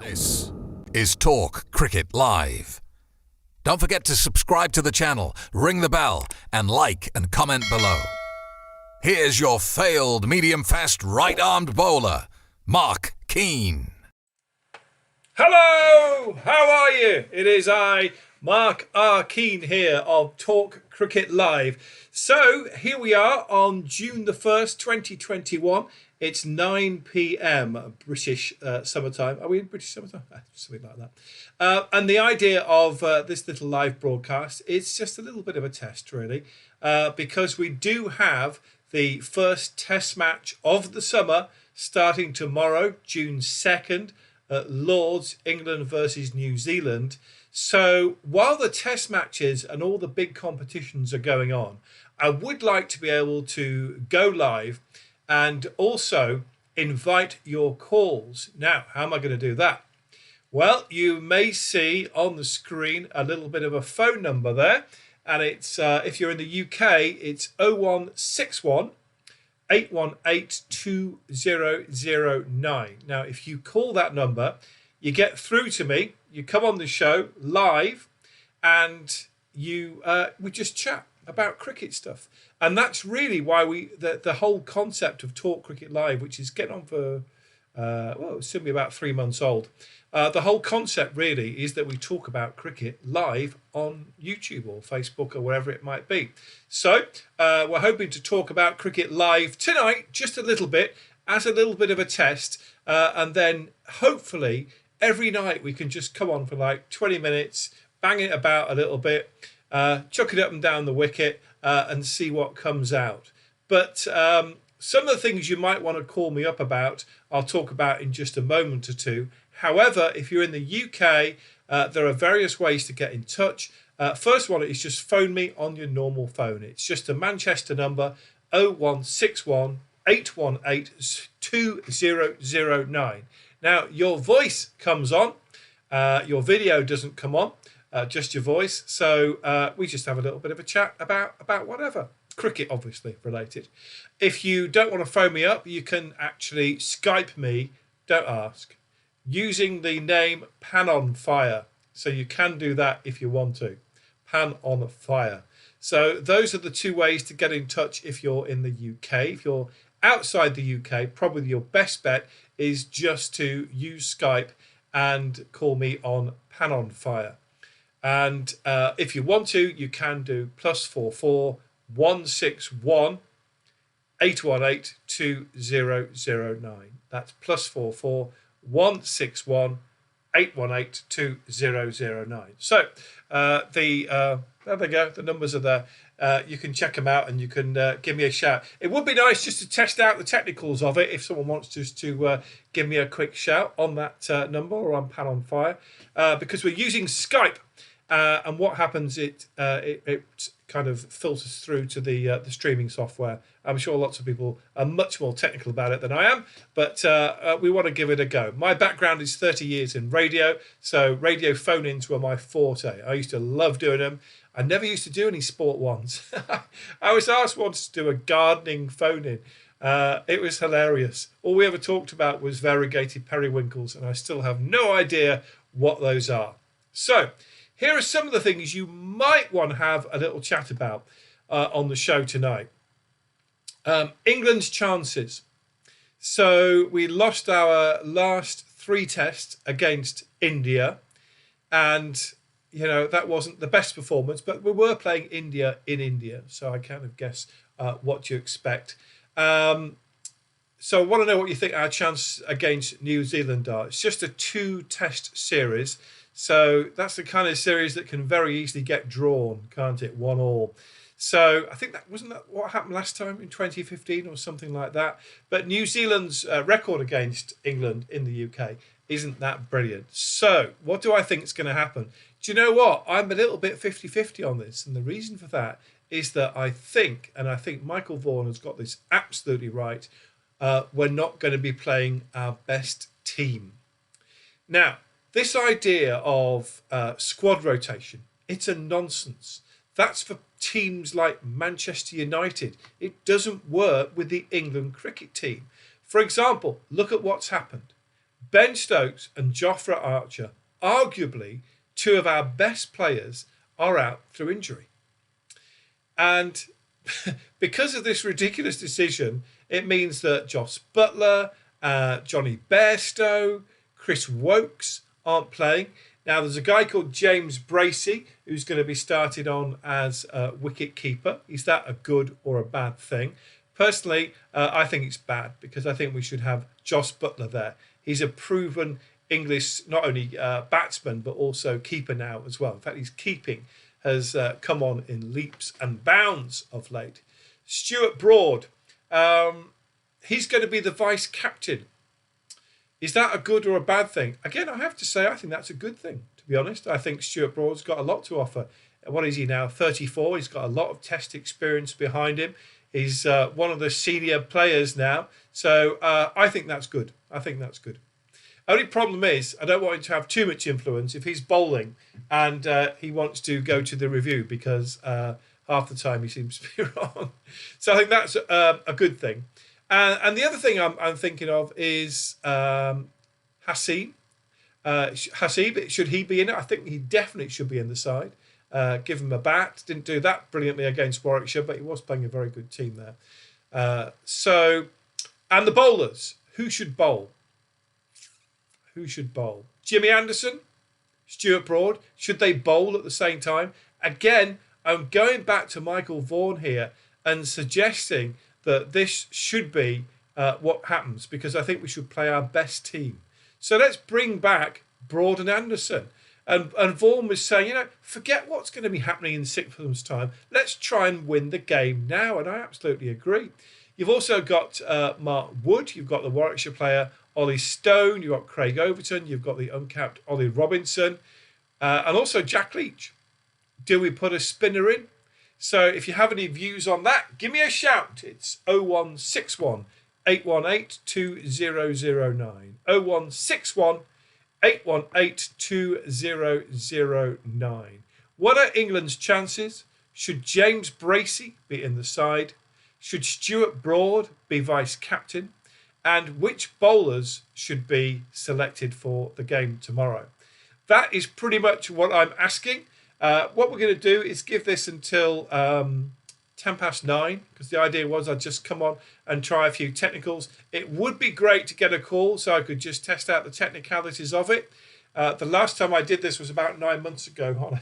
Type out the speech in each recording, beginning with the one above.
This is Talk Cricket Live. Don't forget to subscribe to the channel, ring the bell, and like and comment below. Here's your failed medium-fast right-armed bowler, Mark Keane. Hello, how are you? It is I, Mark R. Keane here of Talk Cricket Live. So here we are on June the 1st, 2021. It's 9 p.m. British summertime. Are we in British summertime? Something like that. And the idea of this little live broadcast is just a little bit of a test, really, because we do have the first test match of the summer starting tomorrow, June 2nd, at Lord's, England versus New Zealand. So while the test matches and all the big competitions are going on, I would like to be able to go live and also invite your calls. Now, how am I going to do that? Well, you may see on the screen a little bit of a phone number there, and it's if you're in the UK, it's 0161 818 2009. Now, if you call that number, you get through to me, you come on the show live, and we just chat about cricket stuff. And that's really why the whole concept of Talk Cricket Live, which is getting on for it's soon be about 3 months old. The whole concept really is that we talk about cricket live on YouTube or Facebook or wherever it might be. So we're hoping to talk about cricket live tonight, just a little bit, as a little bit of a test. And then hopefully every night we can just come on for like 20 minutes, bang it about a little bit, chuck it up and down the wicket and see what comes out. But some of the things you might want to call me up about, I'll talk about in just a moment or two. However, if you're in the UK, there are various ways to get in touch. First one is just phone me on your normal phone. It's just a Manchester number, 0161 818 2009. Now, your voice comes on. Your video doesn't come on, just your voice. So we just have a little bit of a chat about whatever. Cricket, obviously, related. If you don't want to phone me up, you can actually Skype me, don't ask, using the name panonfire. So you can do that if you want to. Panonfire. So those are the two ways to get in touch if you're in the UK. If you're outside the UK, probably your best bet is just to use Skype and call me on panonfire. And if you want to, you can do +44 161 818 2009. That's +44 161 818 2009. So there they go. The numbers are there. You can check them out and you can give me a shout. It would be nice just to test out the technicals of it if someone wants just to give me a quick shout on that number or on panonfire, because we're using Skype. And what happens, it kind of filters through to the streaming software. I'm sure lots of people are much more technical about it than I am, but we want to give it a go. My background is 30 years in radio, so radio phone-ins were my forte. I used to love doing them. I never used to do any sport ones. I was asked once to do a gardening phone-in. It was hilarious. All we ever talked about was variegated periwinkles, and I still have no idea what those are. So here are some of the things you might want to have a little chat about on the show tonight. England's chances. So we lost our last 3 tests against India, and that wasn't the best performance, but we were playing India in India, so I kind of guess what you expect. So I want to know what you think our chances against New Zealand are. It's just a 2-test series. So that's the kind of series that can very easily get drawn, can't it? 1-1. So I think that wasn't that what happened last time in 2015 or something like that. But New Zealand's record against England in the UK isn't that brilliant. So what do I think is going to happen? Do you know what? I'm a little bit 50-50 on this. And the reason for that is that I think Michael Vaughan has got this absolutely right, we're not going to be playing our best team. Now, this idea of squad rotation, it's a nonsense. That's for teams like Manchester United. It doesn't work with the England cricket team. For example, look at what's happened. Ben Stokes and Jofra Archer, arguably two of our best players, are out through injury. And because of this ridiculous decision, it means that Jos Buttler, Johnny Bairstow, Chris Wokes aren't playing. Now, there's a guy called James Bracey who's going to be started on as a wicket keeper. Is that a good or a bad thing? Personally, I think it's bad because I think we should have Jos Buttler there. He's a proven English, not only batsman, but also keeper now as well. In fact, his keeping has come on in leaps and bounds of late. Stuart Broad, he's going to be the vice captain. Is that a good or a bad thing? Again, I have to say, I think that's a good thing, to be honest. I think Stuart Broad's got a lot to offer. What is he now? 34. He's got a lot of test experience behind him. He's one of the senior players now. So I think that's good. I think that's good. Only problem is, I don't want him to have too much influence if he's bowling and he wants to go to the review because half the time he seems to be wrong. So I think that's a good thing. And the other thing I'm thinking of is Hasib. Hasib, should he be in it? I think he definitely should be in the side. Give him a bat. Didn't do that brilliantly against Warwickshire, but he was playing a very good team there. And the bowlers. Who should bowl? Who should bowl? Jimmy Anderson? Stuart Broad? Should they bowl at the same time? Again, I'm going back to Michael Vaughan here and suggesting that this should be what happens because I think we should play our best team. So let's bring back Broad and Anderson. And Vaughan was saying, forget what's going to be happening in 6 months' time. Let's try and win the game now. And I absolutely agree. You've also got Mark Wood. You've got the Warwickshire player, Ollie Stone. You've got Craig Overton. You've got the uncapped Ollie Robinson. And also Jack Leach. Do we put a spinner in? So if you have any views on that, give me a shout. It's 0161 818 2009. 0161 818 2009. What are England's chances? Should James Bracey be in the side? Should Stuart Broad be vice captain? And which bowlers should be selected for the game tomorrow? That is pretty much what I'm asking. What we're going to do is give this until 9:10 because the idea was I'd just come on and try a few technicals. It would be great to get a call so I could just test out the technicalities of it. The last time I did this was about 9 months ago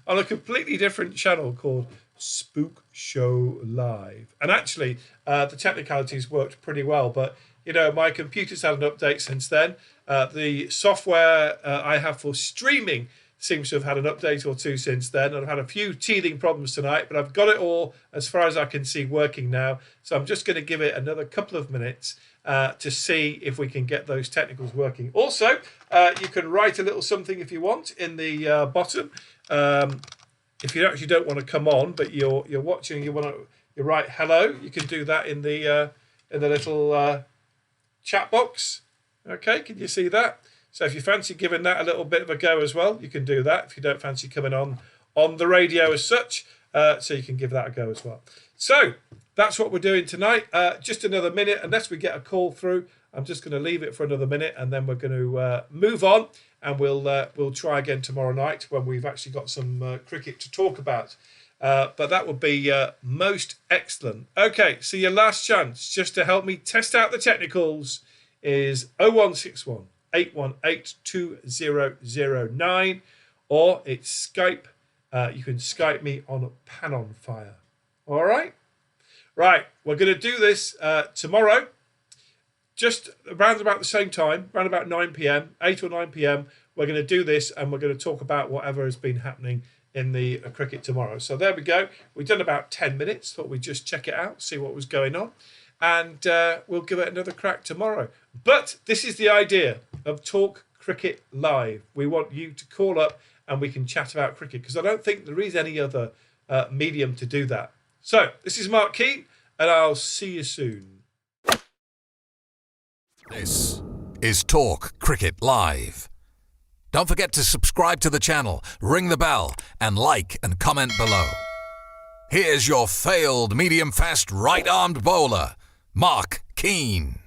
on a completely different channel called Spook Show Live. And actually, the technicalities worked pretty well. But, my computer's had an update since then. The software I have for streaming seems to have had an update or two since then. I've had a few teething problems tonight, but I've got it all, as far as I can see, working now. So I'm just going to give it another couple of minutes to see if we can get those technicals working. Also, you can write a little something if you want in the bottom. If you actually don't want to come on, but you're watching, you write hello, you can do that in the little chat box. Okay, can you see that? So if you fancy giving that a little bit of a go as well, you can do that if you don't fancy coming on the radio as such. So you can give that a go as well. So that's what we're doing tonight. Just another minute, unless we get a call through. I'm just going to leave it for another minute and then we're going to move on and we'll try again tomorrow night when we've actually got some cricket to talk about. But that would be most excellent. Okay, so your last chance just to help me test out the technicals is 0161 818 2009 or it's Skype. You can Skype me on panonfire. All right? Right, we're going to do this tomorrow, just around about the same time, around about 9 p.m, 8 or 9 p.m. We're going to do this and we're going to talk about whatever has been happening in the cricket tomorrow. So there we go. We've done about 10 minutes. Thought we'd just check it out, see what was going on. And we'll give it another crack tomorrow. But this is the idea of Talk Cricket Live. We want you to call up and we can chat about cricket because I don't think there is any other medium to do that. So this is Mark Keane and I'll see you soon. This is Talk Cricket Live. Don't forget to subscribe to the channel, ring the bell, and like and comment below. Here's your failed medium-fast right-armed bowler, Mark Keane.